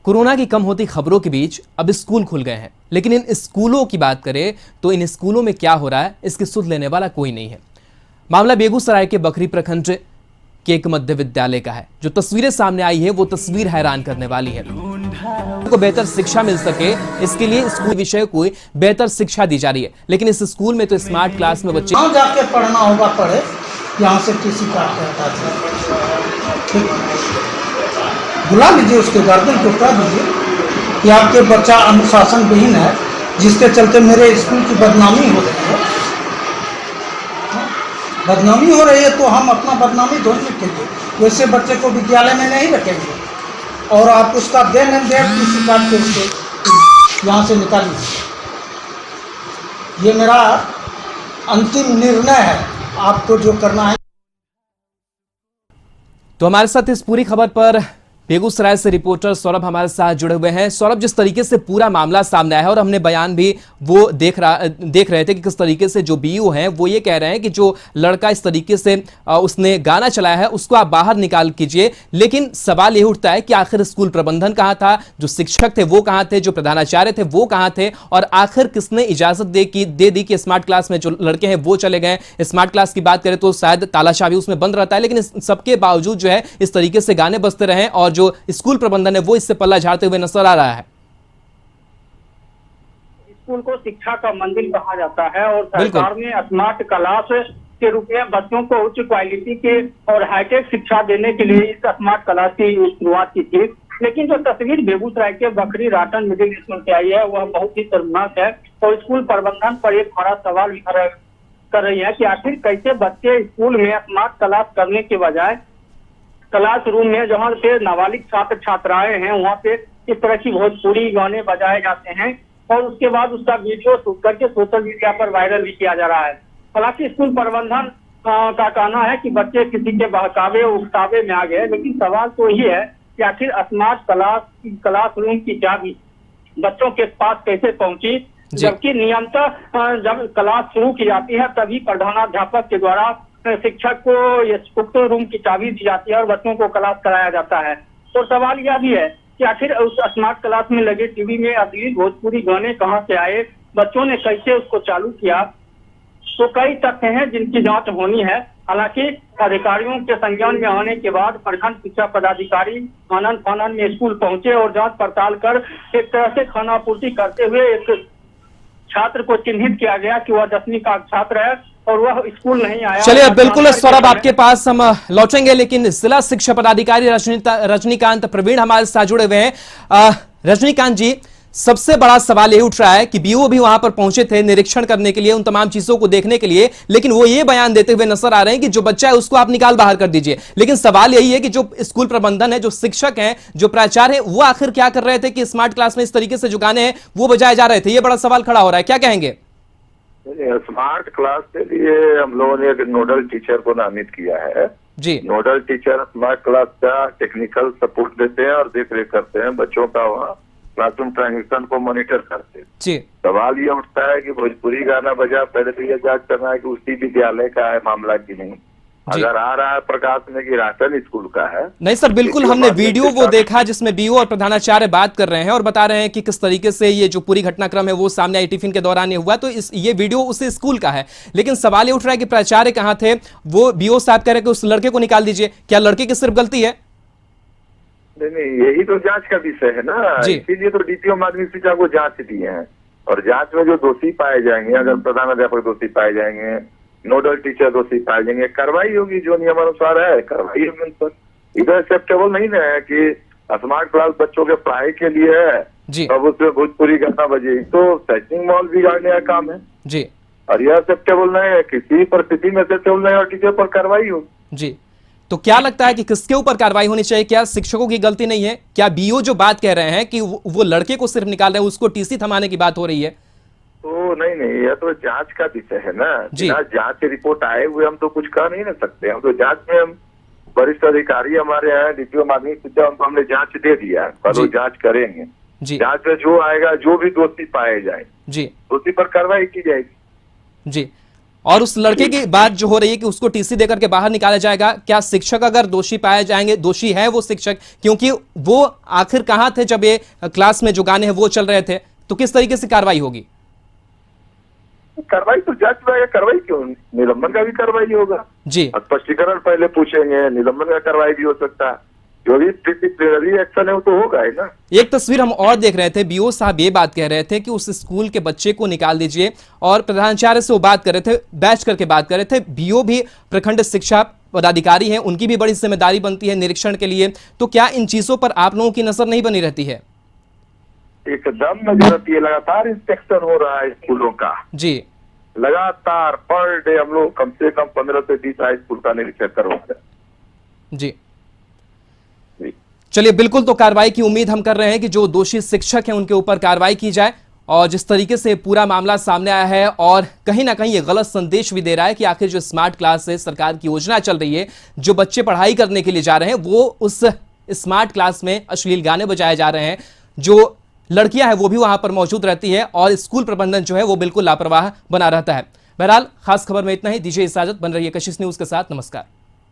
Corona की कम होती खबरों के बीच अब स्कूल खुल गए हैं, लेकिन इन स्कूलों की बात करें तो इन स्कूलों में क्या हो रहा है इसकी सुध लेने वाला कोई नहीं है। मामला बेगूसराय के बखरी प्रखंड के एक मध्य विद्यालय का है। जो तस्वीरें सामने आई है वो तस्वीर हैरान करने वाली है। को बेहतर शिक्षा मिल सके इसके लिए स्कूल विषय को बेहतर शिक्षा दी जा रही है, लेकिन इस स्कूल में तो स्मार्ट क्लास में बच्चे जाके पढ़ना होगा, पढ़े यहाँ से किसी काट के बुला लीजिए, उसके गार्जियन को कह दीजिए कि आपके बच्चा अनुशासन विहीन है, जिसके चलते मेरे स्कूल की बदनामी हो रही है। बदनामी हो रही है तो हम अपना बदनामी धोई रखेंगे, वैसे बच्चे को विद्यालय में नहीं रखेंगे। और आप उसका देन एंड देर किसी काट के उसको यहाँ से निकालिए। ये मेरा अंतिम निर्णय है, आपको जो करना है। तो हमारे साथ इस पूरी खबर पर बेगूसराय से रिपोर्टर सौरभ हमारे साथ जुड़े हुए हैं। सौरभ, जिस तरीके से पूरा मामला सामने आया है और हमने बयान भी वो देख रहे थे कि किस तरीके से जो बीयू हैं वो ये कह रहे हैं कि जो लड़का इस तरीके से उसने गाना चलाया है उसको आप बाहर निकाल कीजिए, लेकिन सवाल ये उठता है कि आखिर स्कूल प्रबंधन कहाँ था, जो शिक्षक थे वो कहाँ थे, जो प्रधानाचार्य थे वो कहाँ थे, और आखिर किसने इजाजत दे दी कि स्मार्ट क्लास में जो लड़के हैं वो चले गए। स्मार्ट क्लास की बात करें तो शायद ताला चाबी उसमें बंद रहता है, लेकिन सबके बावजूद जो है इस तरीके से गाने बजते रहे और जो स्कूल प्रबंधन है वो इससे पल्ला झाड़ते हुए नजर आ रहा है। स्कूल को शिक्षा का मंदिर कहा जाता है और सरकार ने स्मार्ट क्लास के रूप में बच्चों को उच्च क्वालिटी के और हाईटेक शिक्षा देने के लिए इस स्मार्ट क्लास की शुरुआत की थी। लेकिन जो तस्वीर बेगूसराय के बखरी राटन मिडिल स्कूल से आई है वह बहुत ही शर्मनाक है और स्कूल प्रबंधन पर एक बड़ा सवाल कर रही है कि आखिर कैसे बच्चे स्कूल में स्मार्ट क्लास करने के बजाय क्लासरूम में जहाँ पे नाबालिग छात्र छात्राएं हैं वहाँ पे इस तरह की भोजपुरी गाने बजाए जाते हैं और उसके बाद उसका वीडियो शूट करके सोशल मीडिया पर वायरल भी किया जा रहा है। हालांकि स्कूल प्रबंधन का कहना है कि बच्चे किसी के बहकावे उकसावे में आ गए, लेकिन सवाल तो यही है कि आखिर स्मार्ट क्लासरूम की चाबी बच्चों के पास कैसे पहुंची, जबकि नियमतः जब क्लास शुरू की जाती है तभी प्रधानाध्यापक के द्वारा शिक्षक को ये उक्त रूम की चाबी दी जाती है और बच्चों को क्लास कराया जाता है। तो सवाल यह भी है कि आखिर उस स्मार्ट क्लास में लगे टीवी में अश्लील भोजपुरी गाने कहां से आए, बच्चों ने कैसे उसको चालू किया। तो कई तथ्य हैं जिनकी जांच होनी है। हालांकि अधिकारियों के संज्ञान में आने के बाद प्रखंड शिक्षा पदाधिकारी आनन फानन में स्कूल पहुंचे और जांच पड़ताल कर एक तरह से खानापूर्ति करते हुए एक छात्र को चिन्हित किया गया कि वह 10वीं का छात्र है और वह स्कूल नहीं आया। चलिए बिल्कुल सौरभ, आपके पास हम लौटेंगे, लेकिन जिला शिक्षा पदाधिकारी रजनीकांत प्रवीण हमारे साथ जुड़े हुए हैं। रजनीकांत जी, सबसे बड़ा सवाल ये उठ रहा है कि बीओ भी वहां पर पहुंचे थे निरीक्षण करने के लिए, उन तमाम चीजों को देखने के लिए, लेकिन वो ये बयान देते हुए नजर आ रहे हैं कि जो बच्चा है उसको आप निकाल बाहर कर दीजिए। लेकिन सवाल यही है कि जो स्कूल प्रबंधन है, जो शिक्षक हैं, जो प्राचार्य हैं, वो आखिर क्या कर रहे थे कि स्मार्ट क्लास में इस तरीके से जो गाने हैं वो बजाए जा रहे थे। ये बड़ा सवाल खड़ा हो रहा है, क्या कहेंगे? स्मार्ट क्लास के लिए हम लोगों ने एक नोडल टीचर को नामित किया है जी। नोडल टीचर स्मार्ट क्लास का टेक्निकल सपोर्ट देते हैं और देख रेख करते हैं, बच्चों का वहाँ क्लासरूम ट्रांजिशन को मॉनिटर करते हैं जी। सवाल ये उठता है कि भोजपुरी गाना बजा, पहले तो ये जांच करना है कि उसी विद्यालय का है मामला की नहीं। अगर आ रहा है प्रकाश में कि राटन स्कूल का है, नहीं सर बिल्कुल, हमने वीडियो वो देखा जिसमें बीओ और प्रधानाचार्य बात कर रहे हैं और बता रहे हैं कि किस तरीके से ये जो पूरी घटनाक्रम है वो सामने आई, टिफिन के दौरान ये हुआ, तो ये वीडियो उसी स्कूल का है। लेकिन सवाल ये उठ रहा है कि प्राचार्य कहाँ थे? वो बीओ साहब कह रहे कि उस लड़के को निकाल दीजिए। क्या लड़के की सिर्फ गलती है? नहीं, यही तो जांच का विषय है ना, इसीलिए तो डीपीओ माध्यमिक शिक्षा को जांच दी है और जांच में जो दोषी पाए जाएंगे, अगर प्रधानाध्यापक दोषी पाए जाएंगे, नोडल टीचर दोषी पाए जाएंगे, कार्रवाई होगी, जो नियमानुसार है कार्रवाई होगी उन पर। इधर एक्सेप्टेबल नहीं ना है कि स्मार्ट क्लास बच्चों के पढ़ाई के लिए है तब उसमें भोजपुरी गाना बजे, तो शैक्षणिक माहौल बिगाड़ने का काम है जी। और यह एक्सेप्टेबल नहीं है, किसी परिस्थिति में एक्सेप्टेबल नहीं और टीचर पर कार्रवाई हो जी। तो क्या लगता है कि किसके ऊपर कार्रवाई होनी चाहिए? क्या शिक्षकों की गलती नहीं है? क्या बीओ जो बात कह रहे हैं कि वो लड़के को सिर्फ निकाल रहे हैं, उसको टीसी थमाने की बात हो रही है? तो नहीं, यह तो जांच का विषय है ना जी। जांच की रिपोर्ट आए हुए हम तो कुछ कह नहीं ना सकते। हम तो जांच में हम वरिष्ठ अधिकारी हमारे यहाँ डीपीओ माध्यमिक शिक्षा, उनको हमने जांच दे दिया है, कल वो जांच करेंगे जी। जांच में जो आएगा, जो भी दोषी पाए जाए जी, दोषी पर कार्रवाई की जाएगी जी। और उस लड़के की बात जो हो रही है कि उसको टीसी देकर के बाहर निकाला जाएगा, क्या शिक्षक अगर दोषी पाए जाएंगे, दोषी है वो शिक्षक, क्योंकि वो आखिर कहां थे जब ये क्लास में जो गाने हैं वो चल रहे थे, तो किस तरीके से कार्रवाई होगी? कार्रवाई तो जांच में आएगा, कार्रवाई क्यों, निलंबन का भी कार्रवाई होगा जी। स्पष्टीकरण पहले पूछेंगे, निलंबन का कार्रवाई भी हो सकता है, जो भी डिसिप्लिनरी एक्शन है वो तो होगा ही ना। एक तस्वीर हम और देख रहे थे, बीओ साहब ये बात कह रहे थे कि उस स्कूल के बच्चे को निकाल दीजिए, और प्रधानाचार्य से वो बात कर रहे थे, बैच करके बात कर रहे थे। बीओ भी प्रखंड शिक्षा पदाधिकारी हैं, उनकी भी बड़ी जिम्मेदारी बनती है निरीक्षण के लिए, तो क्या इन चीजों पर आप लोगों की नजर नहीं बनी रहती है? एकदम नजर रहती है, लगातार इंस्पेक्शन हो रहा है स्कूलों का जी, लगातार पर डे हम लोग कम से कम 15 से 20 हाई स्कूल का निरीक्षण करवाते हैं जी। चलिए, बिल्कुल, तो कार्रवाई की उम्मीद हम कर रहे हैं कि जो दोषी शिक्षक हैं उनके ऊपर कार्रवाई की जाए। और जिस तरीके से पूरा मामला सामने आया है और कहीं ना कहीं ये गलत संदेश भी दे रहा है कि आखिर जो स्मार्ट क्लास है, सरकार की योजना चल रही है, जो बच्चे पढ़ाई करने के लिए जा रहे हैं वो उस स्मार्ट क्लास में अश्लील गाने बजाए जा रहे हैं, जो लड़कियां हैं वो भी वहां पर मौजूद रहती है, और स्कूल प्रबंधन जो है वो बिल्कुल लापरवाह बना रहता है। बहरहाल, खास खबर में इतना ही। दीजिए इजाजत, बन रही है कशिश न्यूज के साथ। नमस्कार।